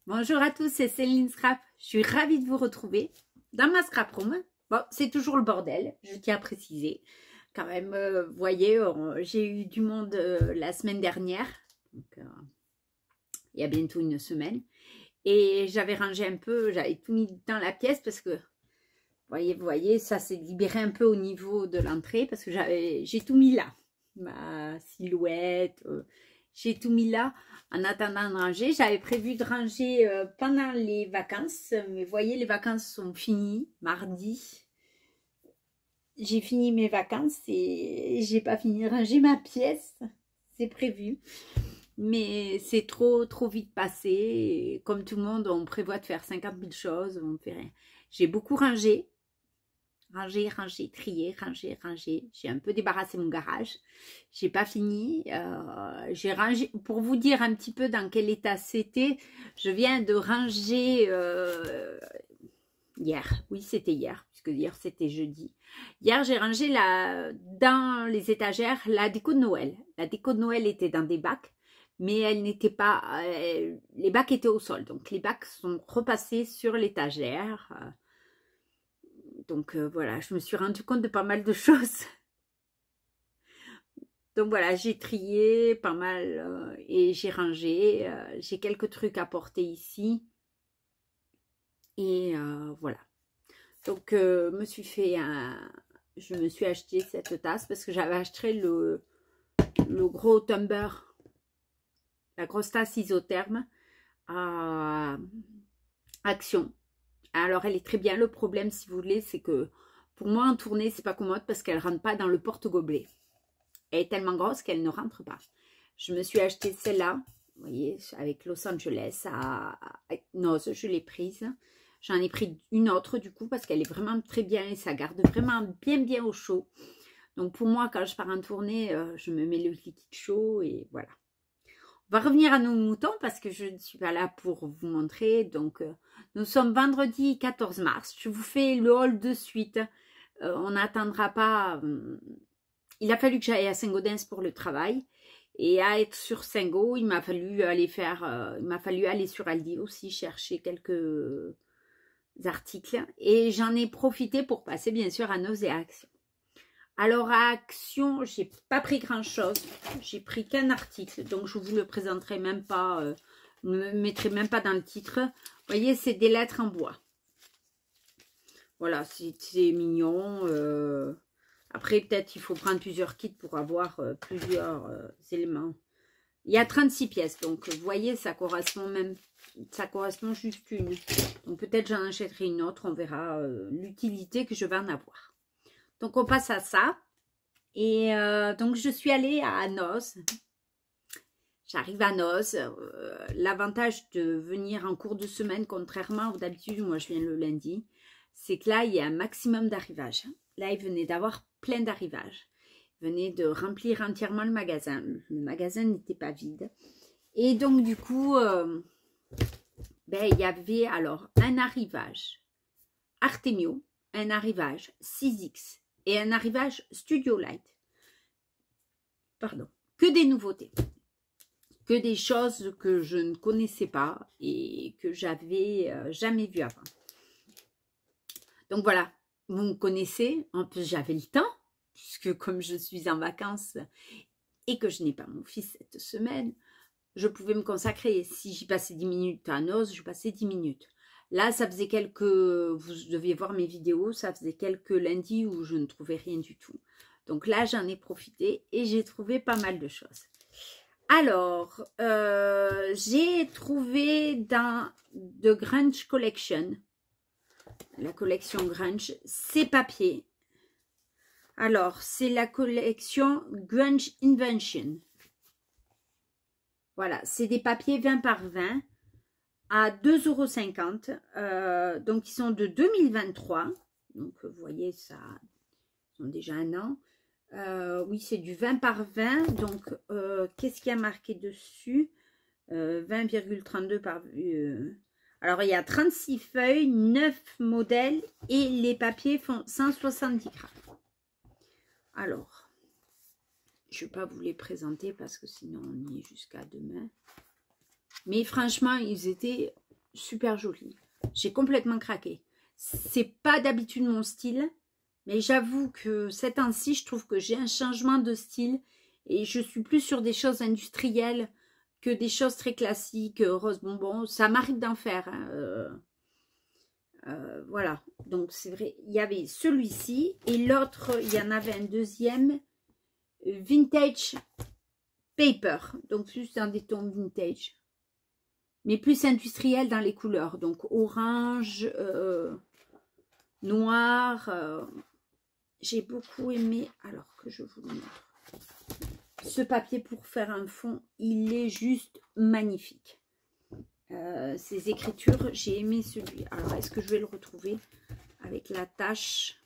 Bonjour à tous, c'est Céline Scrap. Je suis ravie de vous retrouver dans ma scrap room. Bon, c'est toujours le bordel, je tiens à préciser. Quand même, vous voyez, j'ai eu du monde la semaine dernière, donc, il y a bientôt une semaine. Et j'avais rangé un peu, j'avais tout mis dans la pièce parce que, vous voyez, ça s'est libéré un peu au niveau de l'entrée parce que j'ai tout mis là. Ma silhouette, j'ai tout mis là en attendant de ranger. J'avais prévu de ranger pendant les vacances, mais vous voyez, les vacances sont finies mardi. J'ai fini mes vacances et j'ai pas fini de ranger ma pièce. C'est prévu. Mais c'est trop vite passé. Et comme tout le monde, on prévoit de faire 50 000 choses. On fait rien. J'ai beaucoup rangé. Ranger, trier, ranger. J'ai un peu débarrassé mon garage. J'ai pas fini. J'ai rangé. Pour vous dire un petit peu dans quel état c'était, je viens de ranger hier. Oui, c'était hier, puisque hier c'était jeudi. Hier, j'ai rangé dans les étagères la déco de Noël. La déco de Noël était dans des bacs, mais elle n'était pas. Les bacs étaient au sol, donc les bacs sont repassés sur l'étagère. Donc voilà, je me suis rendu compte de pas mal de choses. Donc voilà, j'ai trié pas mal et j'ai rangé. J'ai quelques trucs à porter ici. Et voilà. Donc je me suis acheté cette tasse parce que j'avais acheté le gros tumbler, la grosse tasse isotherme à Action. Alors, elle est très bien. Le problème, si vous voulez, c'est que pour moi, en tournée, c'est pas commode parce qu'elle rentre pas dans le porte-gobelet. Elle est tellement grosse qu'elle ne rentre pas. Je me suis acheté celle-là, vous voyez, avec Los Angeles à Noz, je l'ai prise. J'en ai pris une autre du coup parce qu'elle est vraiment très bien et ça garde vraiment bien au chaud. Donc pour moi, quand je pars en tournée, je me mets le liquide chaud et voilà. On va revenir à nos moutons parce que je ne suis pas là pour vous montrer. Donc, nous sommes vendredi 14 mars. Je vous fais le haul de suite. On n'attendra pas. Il a fallu que j'aille à Saint-Gaudens pour le travail. Et à être sur Saint-Gaud, il m'a fallu aller sur Aldi aussi chercher quelques articles. Et j'en ai profité pour passer bien sûr à Noz et à Action. Alors à Action, j'ai pas pris grand chose, j'ai pris qu'un article, donc je vous le présenterai même pas, ne me mettrai même pas dans le titre. Vous voyez, c'est des lettres en bois. Voilà, c'est mignon. Après, peut-être il faut prendre plusieurs kits pour avoir plusieurs éléments. Il y a 36 pièces, donc vous voyez, ça correspond juste une. Donc peut-être j'en achèterai une autre, on verra l'utilité que je vais en avoir. Donc, on passe à ça. Et donc, je suis allée à Noz. J'arrive à Noz. L'avantage de venir en cours de semaine, contrairement d'habitude, moi je viens le lundi, c'est que là, il y a un maximum d'arrivages. Là, il venait d'avoir plein d'arrivages. Il venait de remplir entièrement le magasin. Le magasin n'était pas vide. Et donc, du coup, il y avait alors un arrivage Artemio, un arrivage 6X, et un arrivage Studio Light. Pardon. Que des nouveautés. Que des choses que je ne connaissais pas et que j'avais jamais vues avant. Donc voilà, vous me connaissez. En plus, j'avais le temps, puisque comme je suis en vacances et que je n'ai pas mon fils cette semaine, je pouvais me consacrer. Si j'y passais 10 minutes à Noz, je passais 10 minutes. Là, ça faisait vous deviez voir mes vidéos, ça faisait quelques lundis où je ne trouvais rien du tout. Donc là, j'en ai profité et j'ai trouvé pas mal de choses. Alors, j'ai trouvé dans The Grunge Collection, la collection Grunge, ces papiers. Alors, c'est la collection Grunge Invention. Voilà, c'est des papiers 20 par 20. À 2,50 €. Donc, ils sont de 2023. Donc, vous voyez, ça, ils ont déjà un an. Oui, c'est du 20 par 20. Donc, qu'est-ce qu'il y a marqué dessus 20,32 par... alors, il y a 36 feuilles, 9 modèles et les papiers font 170 grammes. Alors, je ne vais pas vous les présenter parce que sinon, on y est jusqu'à demain. Mais franchement, ils étaient super joli. J'ai complètement craqué. C'est pas d'habitude mon style, mais j'avoue que ces temps-ci, je trouve que j'ai un changement de style et je suis plus sur des choses industrielles que des choses très classiques, rose bonbon. Ça m'arrive d'en faire. Hein, voilà. Donc c'est vrai, il y avait celui-ci et l'autre, il y en avait un deuxième, vintage paper. Donc plus dans des tons vintage. Mais plus industriel dans les couleurs. Donc orange, noir. J'ai beaucoup aimé. Alors que je vous le montre. Ce papier pour faire un fond, il est juste magnifique. Ces écritures, j'ai aimé celui. Alors, est-ce que je vais le retrouver avec la tache?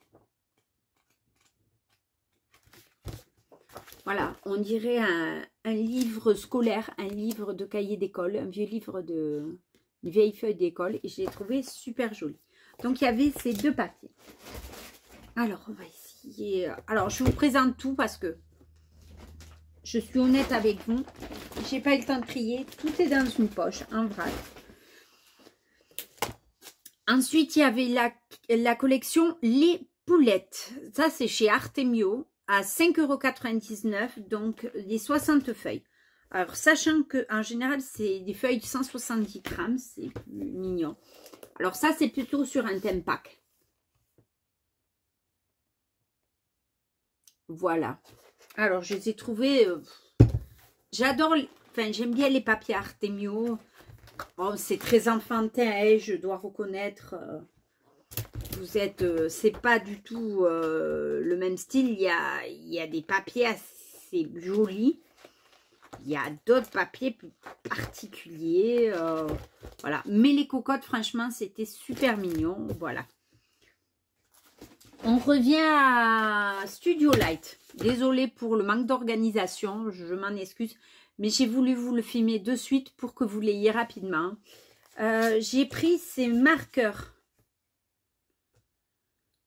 Voilà, on dirait un livre scolaire, un livre de cahier d'école, un vieux livre de vieille feuille d'école. Et je l'ai trouvé super joli. Donc, il y avait ces deux papiers. Alors, on va essayer. Alors, je vous présente tout parce que je suis honnête avec vous. J'ai pas eu le temps de trier. Tout est dans une poche, en vrac. Ensuite, il y avait la collection Les Poulettes. Ça, c'est chez Artemio à 5,99 €. Donc, les 60 feuilles. Alors, sachant qu'en général, c'est des feuilles de 170 grammes. C'est plus mignon. Alors, ça, c'est plutôt sur un thème pack. Voilà. Alors, je les ai trouvés... j'adore... Enfin, j'aime bien les papiers Artemio. Oh, c'est très enfantin, hein, je dois reconnaître. Vous êtes... c'est pas du tout le même style. Il y a des papiers assez jolis. Il y a d'autres papiers plus particuliers. Voilà. Mais les cocottes, franchement, c'était super mignon. Voilà. On revient à Studio Light. Désolée pour le manque d'organisation, je m'en excuse. Mais j'ai voulu vous le filmer de suite pour que vous l'ayez rapidement. J'ai pris ces marqueurs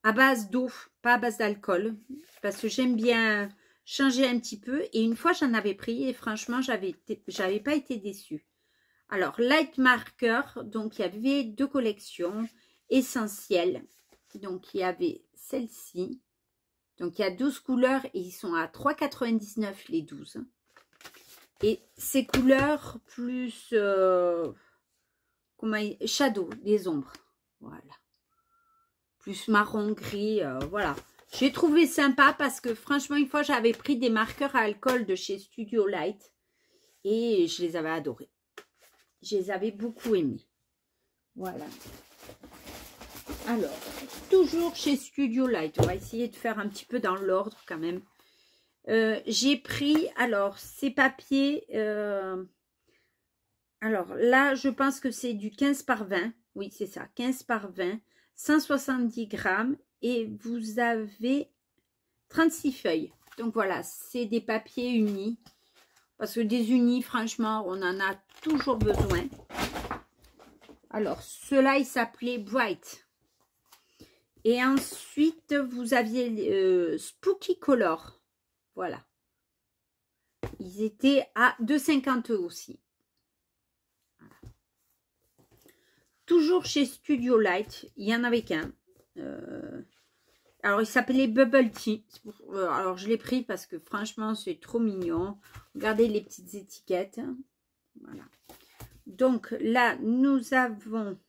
à base d'eau, pas à base d'alcool. Parce que j'aime bien changer un petit peu. Et une fois, j'en avais pris et franchement, j'avais pas été déçue. Alors, Light Marker, donc il y avait deux collections essentielles. Donc, il y avait celle-ci. Donc, il y a 12 couleurs et ils sont à 3,99 € les 12. Et ces couleurs plus shadow, des ombres. Voilà. Plus marron, gris, voilà. J'ai trouvé sympa parce que franchement, une fois, j'avais pris des marqueurs à alcool de chez Studio Light. Et je les avais adorés. Je les avais beaucoup aimés. Voilà. Alors, toujours chez Studio Light. On va essayer de faire un petit peu dans l'ordre quand même. J'ai pris, alors, ces papiers. Alors, là, je pense que c'est du 15 par 20. Oui, c'est ça, 15 par 20. 170 grammes. Et vous avez 36 feuilles. Donc, voilà, c'est des papiers unis. Parce que des unis, franchement, on en a toujours besoin. Alors, ceux-là, ils s'appelaient Bright. Et ensuite, vous aviez Spooky Color. Voilà. Ils étaient à 2,50 € aussi. Voilà. Toujours chez Studio Light, il y en avait qu'un. Alors, il s'appelait Bubble Tea. Alors, je l'ai pris parce que franchement, c'est trop mignon. Regardez les petites étiquettes. Voilà. Donc, là, nous avons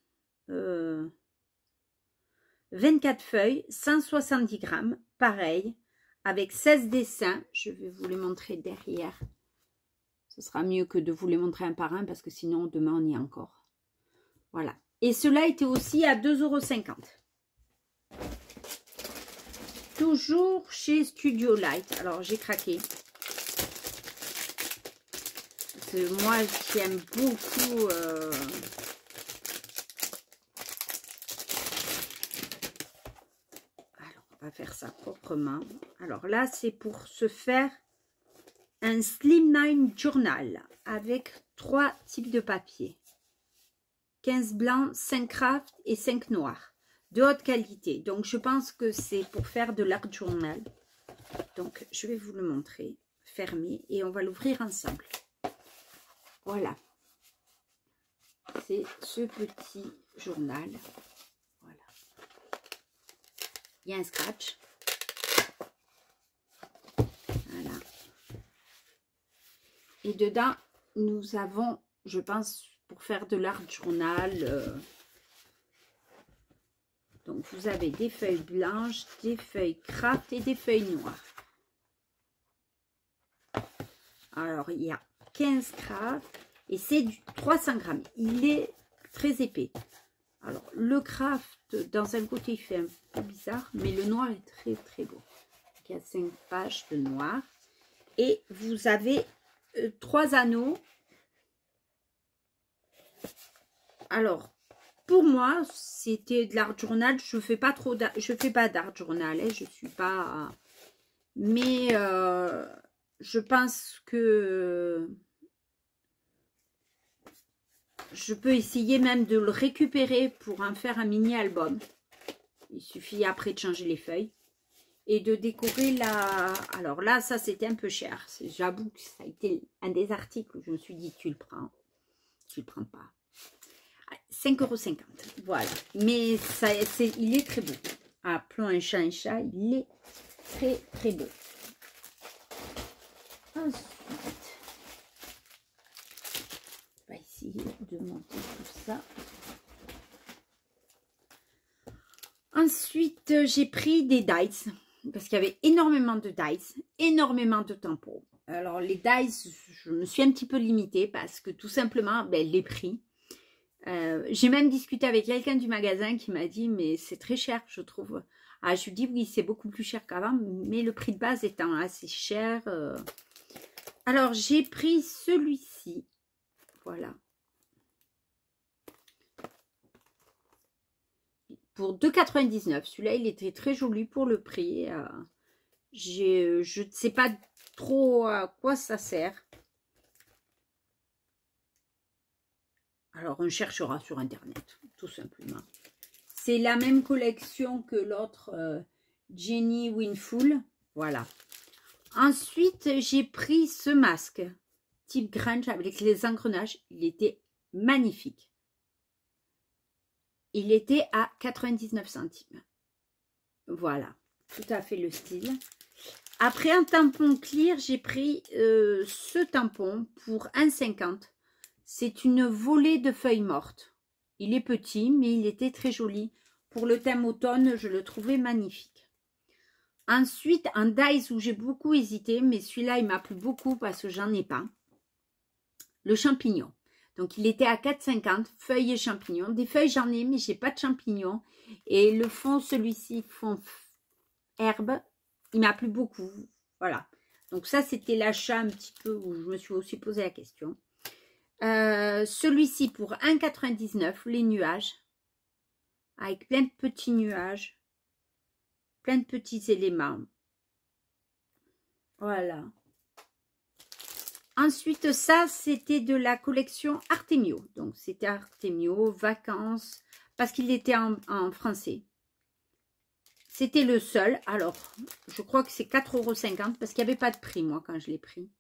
24 feuilles, 170 grammes. Pareil, avec 16 dessins. Je vais vous les montrer derrière. Ce sera mieux que de vous les montrer un par un parce que sinon, demain, on y est encore. Voilà. Et cela était aussi à 2,50 €. Toujours chez Studio Light. Alors, j'ai craqué. Parce que moi, j'aime beaucoup... Alors, on va faire ça proprement. Alors là, c'est pour se faire un Slimline Journal avec 3 types de papier. 15 blancs, 5 craft et 5 noirs. De haute qualité. Donc, je pense que c'est pour faire de l'art journal. Donc, je vais vous le montrer. Fermé. Et on va l'ouvrir ensemble. Voilà. c'est ce petit journal. Voilà. Il y a un scratch. Voilà. Et dedans, nous avons, je pense, pour faire de l'art journal, donc vous avez des feuilles blanches, des feuilles craft et des feuilles noires. Alors, il y a 15 craft et c'est du 300 grammes. Il est très épais. Alors, le craft, dans un côté, il fait un peu bizarre, mais le noir est très, très beau. Il y a 5 pages de noir. Et vous avez 3 anneaux. Alors, pour moi, c'était de l'art journal. Je fais pas trop je fais pas d'art journal. Hein, je suis pas... Mais je pense que je peux essayer même de le récupérer pour en faire un mini-album. Il suffit après de changer les feuilles. Et de décorer la... Alors là, ça, c'était un peu cher. J'avoue que ça a été un des articles où je me suis dit, tu le prends. Tu le prends pas. 5,50 €. Voilà. Mais ça, il est très beau. Appelons un chat, il est très, très beau. Ensuite, on va essayer de monter tout ça. Ensuite, j'ai pris des dies. Parce qu'il y avait énormément de dies, énormément de tampons. Alors, les dies, je me suis un petit peu limitée parce que tout simplement, les prix. J'ai même discuté avec quelqu'un du magasin qui m'a dit, mais c'est très cher, je trouve. Ah, je lui dis, oui, c'est beaucoup plus cher qu'avant, mais le prix de base étant assez cher. Alors, j'ai pris celui-ci. Voilà. Pour 2,99 €. Celui-là, il était très joli pour le prix. Je ne sais pas trop à quoi ça sert. Alors, on cherchera sur Internet, tout simplement. C'est la même collection que l'autre Jenny Winful. Voilà. Ensuite, j'ai pris ce masque type Grange avec les engrenages. Il était magnifique. Il était à 99 centimes. Voilà, tout à fait le style. Après un tampon clear, j'ai pris ce tampon pour 1,50 €. C'est une volée de feuilles mortes. Il est petit, mais il était très joli. Pour le thème automne, je le trouvais magnifique. Ensuite, un dies où j'ai beaucoup hésité, mais celui-là, il m'a plu beaucoup parce que j'en ai pas. Le champignon. Donc, il était à 4,50 €, feuilles et champignons. Des feuilles, j'en ai, mais j'ai pas de champignons. Et le fond, celui-ci, fond herbe, il m'a plu beaucoup. Voilà. Donc, ça, c'était l'achat un petit peu où je me suis aussi posé la question. Celui-ci pour 1,99 €, les nuages. Avec plein de petits nuages. Plein de petits éléments. Voilà. Ensuite, ça, c'était de la collection Artemio. Donc, c'était Artemio, vacances, parce qu'il était en français. C'était le seul. Alors, je crois que c'est 4,50 € parce qu'il n'y avait pas de prix, moi, quand je l'ai pris.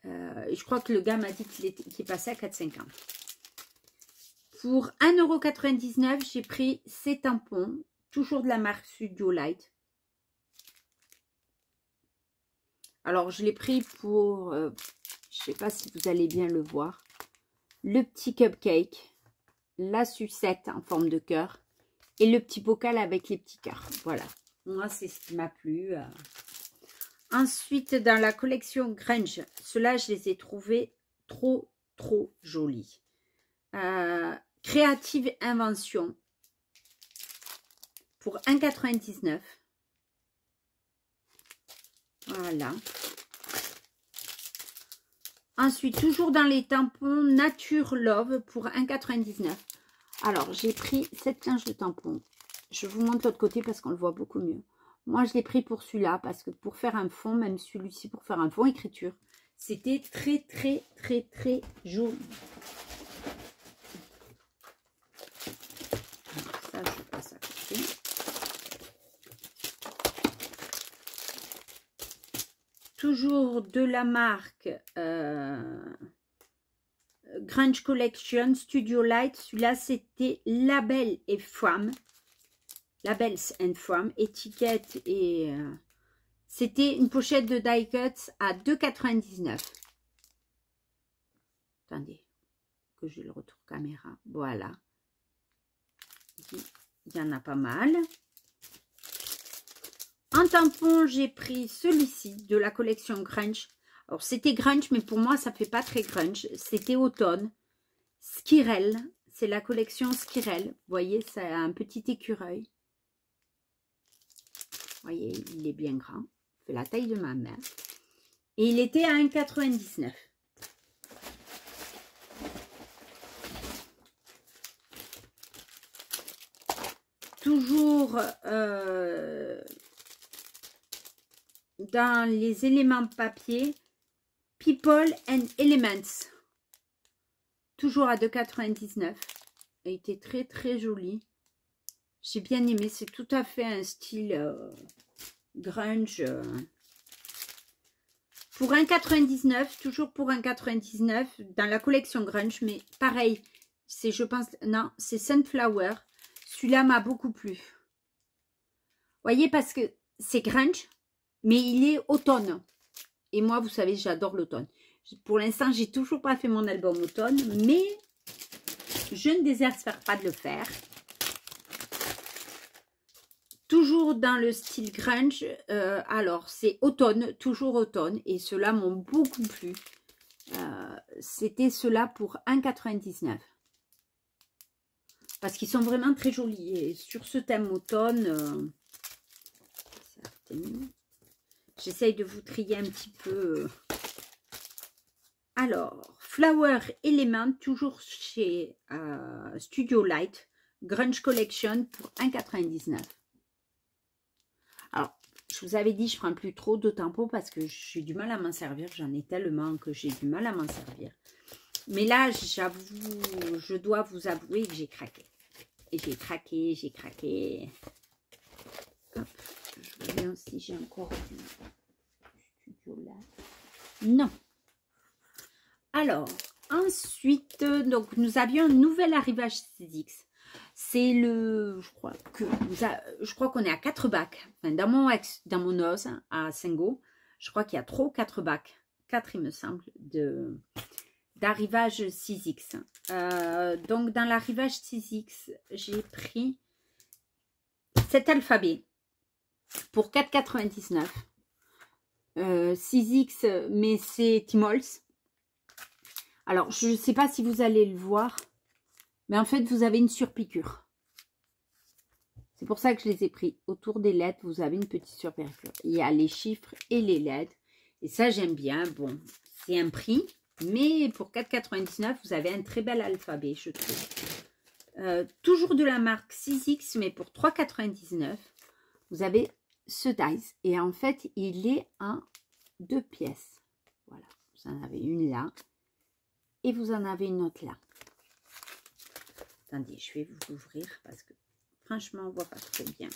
Je crois que le gars m'a dit qu'il est passé à 4,50 €. Pour 1,99 €, j'ai pris ces tampons, toujours de la marque Studio Light. Alors, je l'ai pris pour, je ne sais pas si vous allez bien le voir, le petit cupcake, la sucette en forme de cœur et le petit bocal avec les petits cœurs. Voilà, moi, c'est ce qui m'a plu. Ensuite, dans la collection Grange, ceux-là, je les ai trouvés trop, trop jolis. Créative Invention pour 1,99 €. Voilà. Ensuite, toujours dans les tampons Nature Love pour 1,99 €. Alors, j'ai pris cette planche de tampons. Je vous montre l'autre côté parce qu'on le voit beaucoup mieux. Moi, je l'ai pris pour celui-là parce que pour faire un fond, même celui-ci pour faire un fond écriture, c'était très, très, très, très joli. Alors, ça, je passe à côté. Toujours de la marque Grunge Collection Studio Light. Celui-là, c'était Label et Femme. Labels and Femme. Étiquette et... c'était une pochette de die cuts à 2,99 €. Attendez, que j'ai le retour caméra. Voilà. Il y en a pas mal. En tampon, j'ai pris celui-ci de la collection Grunge. Alors, c'était grunge, mais pour moi, ça fait pas très grunge. C'était automne. Skirel. C'est la collection Skirel. Vous voyez, ça a un petit écureuil. Vous voyez, il est bien grand. Il fait la taille de ma main. Et il était à 1,99 €. Toujours dans les éléments papier, People and Elements. Toujours à 2,99 €. Il était très très joli. J'ai bien aimé. C'est tout à fait un style grunge. Pour 1,99 €, toujours pour 1,99 € dans la collection grunge. Mais pareil, c'est je pense, non, c'est Sunflower. Celui-là m'a beaucoup plu. Voyez, parce que c'est grunge, mais il est automne. Et moi, vous savez, j'adore l'automne. Pour l'instant, j'ai toujours pas fait mon album automne, mais je ne désespère pas de le faire. Toujours dans le style grunge. Alors, c'est automne, toujours automne. Et ceux-là m'ont beaucoup plu. C'était ceux-là pour 1,99 €. Parce qu'ils sont vraiment très jolis. Et sur ce thème automne, j'essaye de vous trier un petit peu. Alors, Flower Element, toujours chez Studio Light, Grunge Collection pour 1,99 €. Alors, je vous avais dit, je ne prends plus trop de tampons parce que j'ai du mal à m'en servir. J'en ai tellement que j'ai du mal à m'en servir. Mais là, j'avoue, je dois vous avouer que j'ai craqué. Et j'ai craqué, j'ai craqué. Hop, je reviens si j'ai encore du Studio là. Non. Alors, ensuite, donc nous avions un nouvel arrivage 6X. C'est le, je crois qu'on est à 4 bacs. Enfin, dans mon os à Sengo, je crois qu'il y a 3 ou 4 bacs. 4, il me semble, d'arrivage 6X. Donc, dans l'arrivage 6X, j'ai pris cet alphabet pour 4,99 €. 6X, mais c'est Timols. Alors, je ne sais pas si vous allez le voir, mais en fait, vous avez une surpiqûre. C'est pour ça que je les ai pris. Autour des lettres, vous avez une petite surpiqûre. Il y a les chiffres et les lettres. Et ça, j'aime bien. Bon, c'est un prix. Mais pour 4,99 €, vous avez un très bel alphabet, je trouve. Toujours de la marque 6X, mais pour 3,99 €, vous avez ce dice. Et en fait, il est en 2 pièces. Voilà, vous en avez une là. Et vous en avez une autre là. Attendez, je vais vous ouvrir parce que franchement, on ne voit pas trop bien.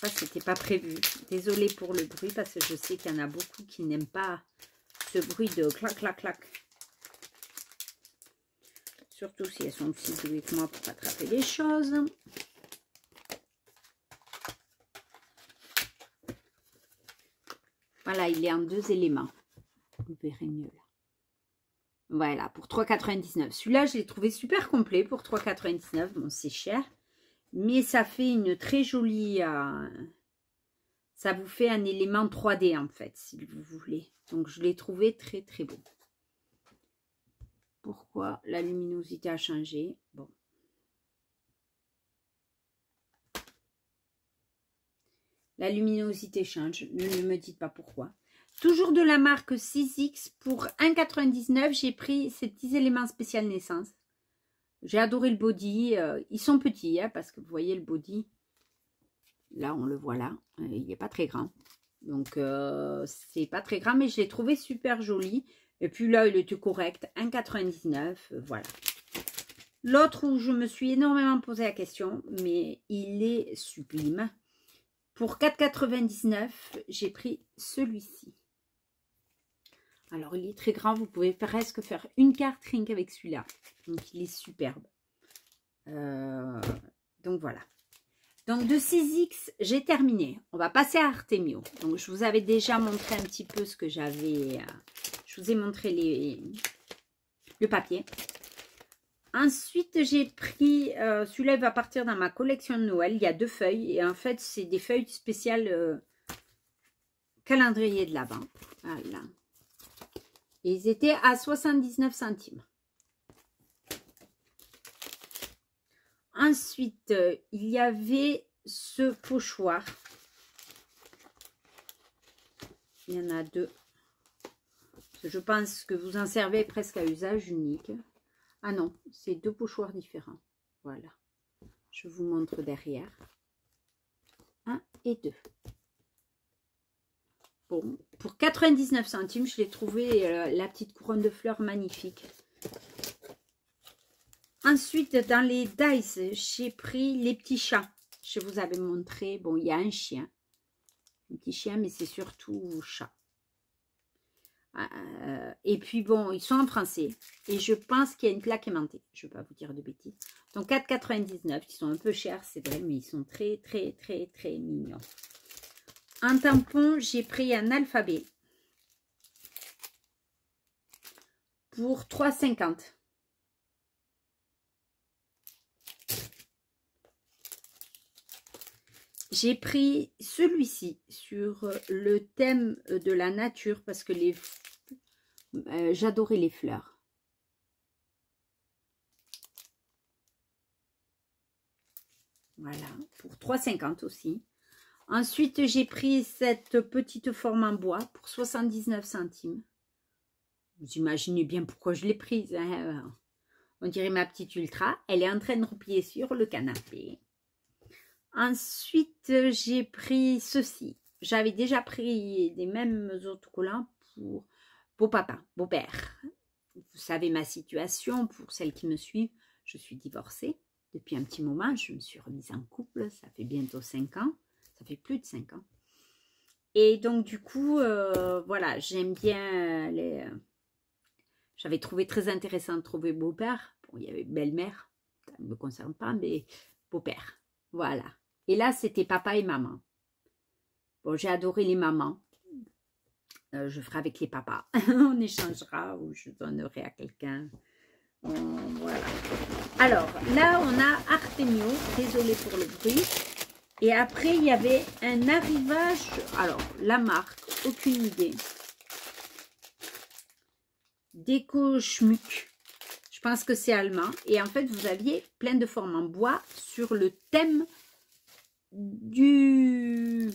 Ça, c'était pas prévu. Désolée pour le bruit parce que je sais qu'il y en a beaucoup qui n'aiment pas ce bruit de clac, clac, clac. Surtout si elles sont aussi douées que moi pour attraper les choses. Voilà, il est en 2 éléments. Vous verrez mieux là. Voilà, pour 3,99 €. Celui-là, je l'ai trouvé super complet pour 3,99 €. Bon, c'est cher. Mais ça fait une très jolie... ça vous fait un élément 3D, en fait, si vous voulez. Donc, je l'ai trouvé très, très beau. Pourquoi la luminosité a changé? Bon. La luminosité change. Ne me dites pas pourquoi. Toujours de la marque 6X pour 1,99 €. J'ai pris ces petits éléments spécial naissance. J'ai adoré le body. Ils sont petits, hein, parce que vous voyez le body. Là, on le voit là. Il n'est pas très grand. Donc, c'est pas très grand, mais je l'ai trouvé super joli. Et puis là, il était correct. 1,99 €. Voilà. L'autre où je me suis énormément posé la question, mais il est sublime. Pour 4,99 €, j'ai pris celui-ci. Alors, il est très grand. Vous pouvez presque faire une carte rien qu'avec celui-là. Donc, il est superbe. Donc, voilà. Donc, de 6X, j'ai terminé. On va passer à Artemio. Donc, je vous avais déjà montré un petit peu ce que j'avais... je vous ai montré le papier. Ensuite, j'ai pris... celui-là, il va partir dans ma collection de Noël. Il y a 2 feuilles. Et en fait, c'est des feuilles spéciales calendrier de l'Avent. Voilà. Et ils étaient à 79 centimes. Ensuite, il y avait ce pochoir. Il y en a 2. Je pense que vous en servez presque à usage unique. Ah non, c'est 2 pochoirs différents. Voilà. Je vous montre derrière. 1 et 2. Bon, pour 99 centimes, je l'ai trouvé la petite couronne de fleurs magnifique. Ensuite, dans les dice, j'ai pris les petits chats. Je vous avais montré, bon, il y a un chien. Un petit chien, mais c'est surtout chat. Et puis, bon, ils sont en français. Et je pense qu'il y a une plaque aimantée. Je ne vais pas vous dire de bêtises. Donc, 4,99. Ils sont un peu chers, c'est vrai, mais ils sont très, très, très, très mignons. En tampon, j'ai pris un alphabet pour 3,50. J'ai pris celui-ci sur le thème de la nature parce que j'adorais les fleurs. Voilà, pour 3,50 aussi. Ensuite, j'ai pris cette petite forme en bois pour 79 centimes. Vous imaginez bien pourquoi je l'ai prise. Hein? On dirait ma petite Ultra. Elle est en train de replier sur le canapé. Ensuite, j'ai pris ceci. J'avais déjà pris des mêmes autocollants pour beau-papa, beau-père. Vous savez ma situation, pour celles qui me suivent, je suis divorcée depuis un petit moment. Je me suis remise en couple, ça fait bientôt 5 ans. Ça fait plus de 5 ans. Et donc, du coup, voilà, j'aime bien les... J'avais trouvé très intéressant de trouver beau-père. Bon, il y avait belle-mère, ça ne me concerne pas, mais beau-père. Voilà. Et là, c'était papa et maman. Bon, j'ai adoré les mamans. Je ferai avec les papas. On échangera ou je donnerai à quelqu'un. Voilà. Alors, là, on a Artemio. Désolée pour le bruit. Et après, il y avait un arrivage. Alors, la marque, aucune idée. Déco Schmuck. Je pense que c'est allemand. Et en fait, vous aviez plein de formes en bois sur le thème de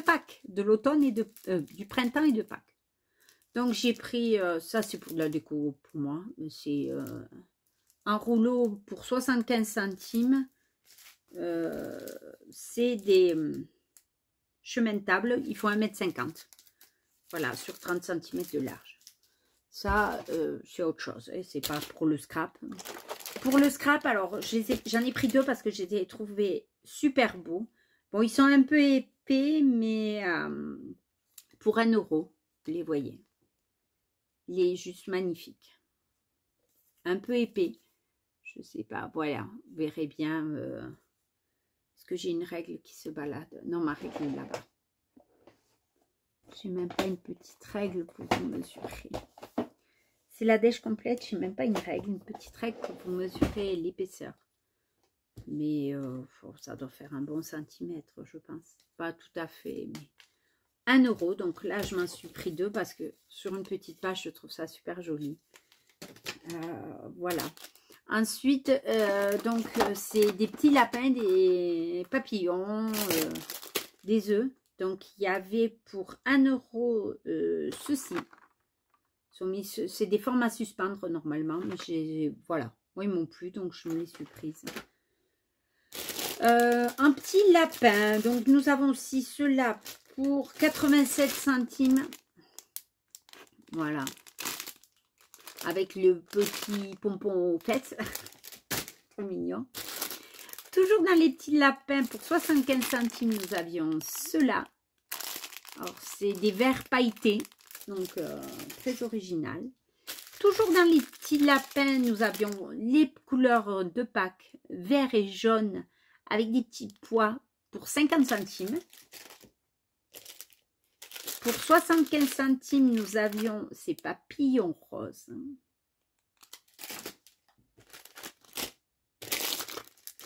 Pâques, de l'automne et du printemps et de Pâques. Donc, j'ai pris, ça c'est pour de la déco pour moi. C'est un rouleau pour 75 centimes. C'est des chemins de table, il faut 1,50 m. Voilà, sur 30 cm de large. Ça, c'est autre chose. C'est pas pour le scrap. Pour le scrap, alors, j'en ai pris 2 parce que je les ai trouvés super beaux. Bon, ils sont un peu épais, mais pour 1 €, vous les voyez. Il est juste magnifique. Un peu épais. Je sais pas, voilà, vous verrez bien. Est-ce que j'ai une règle qui se balade? Non, ma règle est là-bas. J'ai même pas une petite règle pour vous mesurer. C'est la dèche complète, j'ai même pas une règle, une petite règle pour vous mesurer l'épaisseur. Mais ça doit faire un bon centimètre, je pense. Pas tout à fait, mais 1 €. Donc là, je m'en suis pris 2 parce que sur une petite page, je trouve ça super joli. Voilà. Ensuite, donc, c'est des petits lapins, des papillons, des œufs. Donc, il y avait pour 1 € ceci. C'est des formes à suspendre normalement. Mais voilà, moi, ils m'ont plu, donc je me les suis prises. Un petit lapin. Donc, nous avons aussi cela pour 87 centimes. Voilà. Avec le petit pompon aux fesses. Trop mignon. Toujours dans les petits lapins, pour 75 centimes, nous avions cela. Alors, c'est des verres pailletés. Donc, très original. Toujours dans les petits lapins, nous avions les couleurs de Pâques, vert et jaune, avec des petits pois pour 50 centimes. Pour 75 centimes, nous avions ces papillons roses.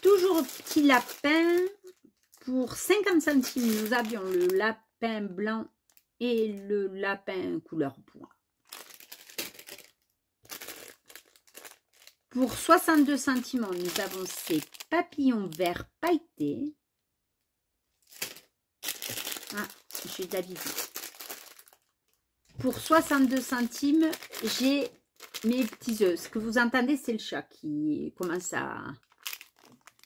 Toujours petit lapin. Pour 50 centimes, nous avions le lapin blanc et le lapin couleur bois. Pour 62 centimes, nous avons ces papillons verts pailletés. Ah, j'ai de la visite. Pour 62 centimes, j'ai mes petits œufs. Ce que vous entendez, c'est le chat qui commence à...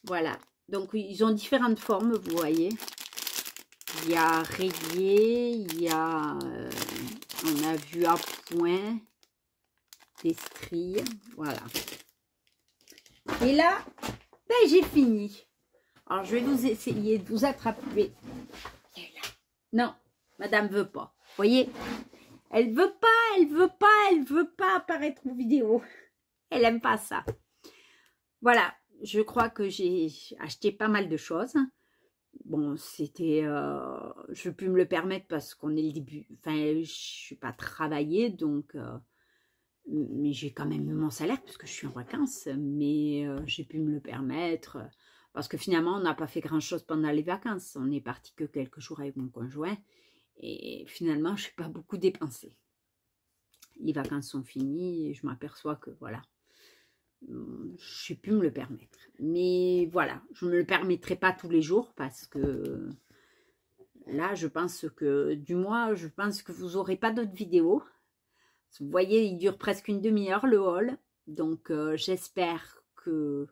Voilà. Donc, ils ont différentes formes, vous voyez. Il y a rayé, il y a... on a vu à point, des stries, voilà. Et là, ben, j'ai fini. Alors, je vais vous essayer de vous attraper. Non, madame veut pas. Vous voyez, elle veut pas apparaître en vidéo. Elle aime pas ça. Voilà, je crois que j'ai acheté pas mal de choses. Bon, c'était... je peux me le permettre parce qu'on est le début. Enfin, je suis pas travaillée, donc... mais j'ai quand même eu mon salaire parce que je suis en vacances. Mais j'ai pu me le permettre parce que finalement, on n'a pas fait grand-chose pendant les vacances. On est parti que quelques jours avec mon conjoint. Et finalement, je n'ai pas beaucoup dépensé. Les vacances sont finies et je m'aperçois que voilà, je pu me le permettre. Mais voilà, je ne me le permettrai pas tous les jours parce que là, je pense que du moins, je pense que vous n'aurez pas d'autres vidéos. Vous voyez, il dure presque une demi-heure le haul. Donc, j'espère que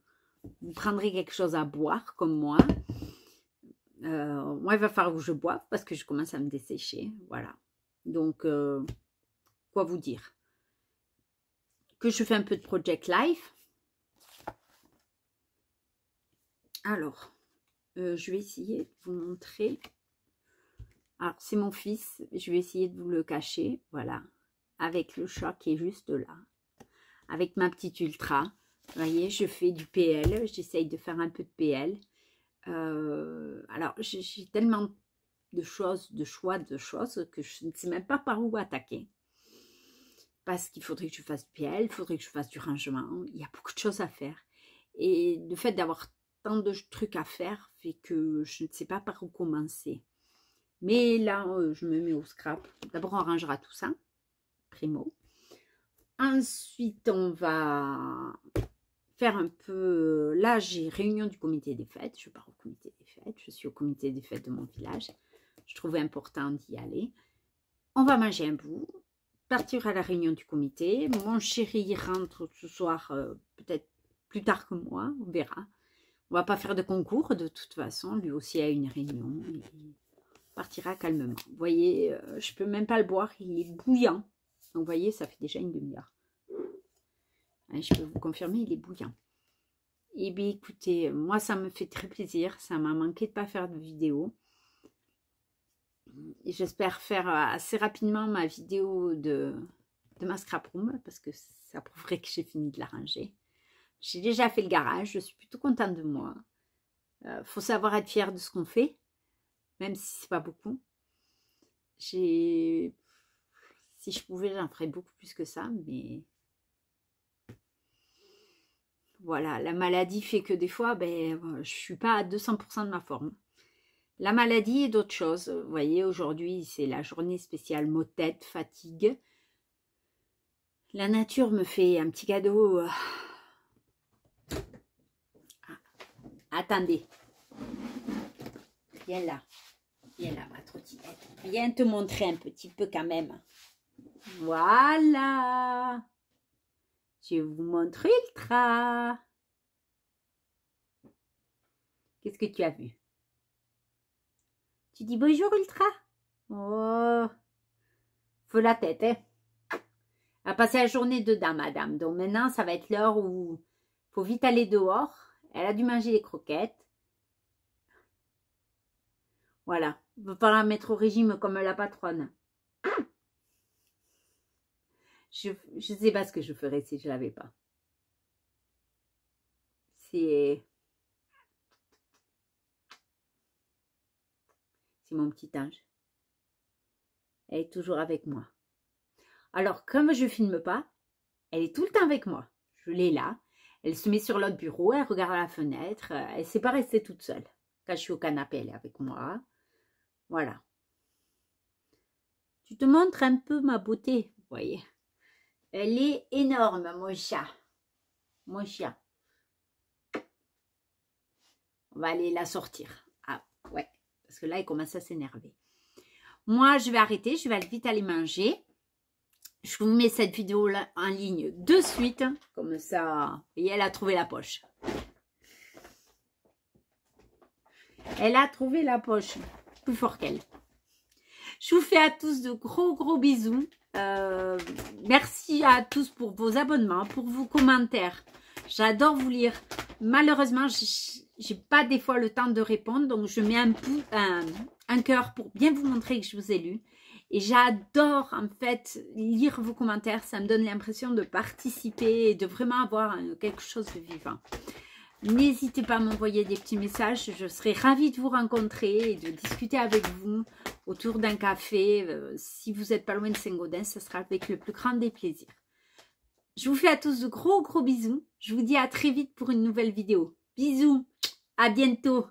vous prendrez quelque chose à boire comme moi. Moi, il va falloir que je boive parce que je commence à me dessécher. Voilà. Donc, quoi vous dire? Que je fais un peu de Project Life. Alors, je vais essayer de vous montrer. Alors, c'est mon fils. Je vais essayer de vous le cacher. Voilà. Avec le chat qui est juste là. Avec ma petite Ultra. Vous voyez, je fais du PL. J'essaye de faire un peu de PL. Alors, j'ai tellement de choses, de choix de choses que je ne sais même pas par où attaquer. Parce qu'il faudrait que je fasse du PL, il faudrait que je fasse du rangement. Il y a beaucoup de choses à faire. Et le fait d'avoir tant de trucs à faire fait que je ne sais pas par où commencer. Mais là, je me mets au scrap. D'abord, on rangera tout ça. Primo. Ensuite, on va faire un peu... Là, j'ai réunion du comité des fêtes. Je pars au comité des fêtes. Je suis au comité des fêtes de mon village. Je trouvais important d'y aller. On va manger un bout. Partir à la réunion du comité. Mon chéri rentre ce soir, peut-être plus tard que moi. On verra. On va pas faire de concours de toute façon. Lui aussi a une réunion. Il partira calmement. Vous voyez, je peux même pas le boire. Il est bouillant. Donc, vous voyez, ça fait déjà une demi-heure. Je peux vous confirmer, il est bouillant. Et bien, écoutez, moi, ça me fait très plaisir. Ça m'a manqué de ne pas faire de vidéo. Et j'espère faire assez rapidement ma vidéo de ma scrap room, parce que ça prouverait que j'ai fini de la ranger. J'ai déjà fait le garage. Je suis plutôt contente de moi. Faut savoir être fier de ce qu'on fait, même si c'est pas beaucoup. Si je pouvais, j'en ferais beaucoup plus que ça, mais... Voilà, la maladie fait que des fois, ben, je ne suis pas à 200% de ma forme. La maladie et d'autres choses. Vous voyez, aujourd'hui, c'est la journée spéciale maux-tête, fatigue. La nature me fait un petit cadeau. Ah, attendez. Viens là. Viens là, ma trottinette. Viens te montrer un petit peu quand même. Voilà. Je vous montre Ultra. Qu'est-ce que tu as vu? Tu dis bonjour Ultra? Oh, faut la tête, hein? Elle a passé la journée dedans, madame. Donc maintenant, ça va être l'heure où il faut vite aller dehors. Elle a dû manger les croquettes. Voilà. Il va falloir la mettre au régime comme la patronne. Je sais pas ce que je ferais si je l'avais pas. C'est mon petit ange. Elle est toujours avec moi. Alors, comme je filme pas, elle est tout le temps avec moi. Je l'ai là. Elle se met sur l'autre bureau, elle regarde à la fenêtre. Elle ne s'est pas restée toute seule. Quand je suis au canapé, elle est avec moi. Voilà. Tu te montres un peu ma beauté, vous voyez. Elle est énorme, mon chat. Mon chien. On va aller la sortir. Ah, ouais. Parce que là, il commence à s'énerver. Moi, je vais arrêter. Je vais vite aller manger. Je vous mets cette vidéo là en ligne de suite. Comme ça. Et elle a trouvé la poche. Elle a trouvé la poche. Plus fort qu'elle. Je vous fais à tous de gros bisous. Merci à tous pour vos abonnements, pour vos commentaires. J'adore vous lire. Malheureusement, j'ai pas des fois le temps de répondre. Donc, je mets un cœur pour bien vous montrer que je vous ai lu. Et j'adore en fait lire vos commentaires. Ça me donne l'impression de participer et de vraiment avoir quelque chose de vivant. N'hésitez pas à m'envoyer des petits messages. Je serai ravie de vous rencontrer et de discuter avec vous autour d'un café. Si vous n'êtes pas loin de Saint-Gaudens, ce sera avec le plus grand des plaisirs. Je vous fais à tous de gros bisous. Je vous dis à très vite pour une nouvelle vidéo. Bisous, à bientôt.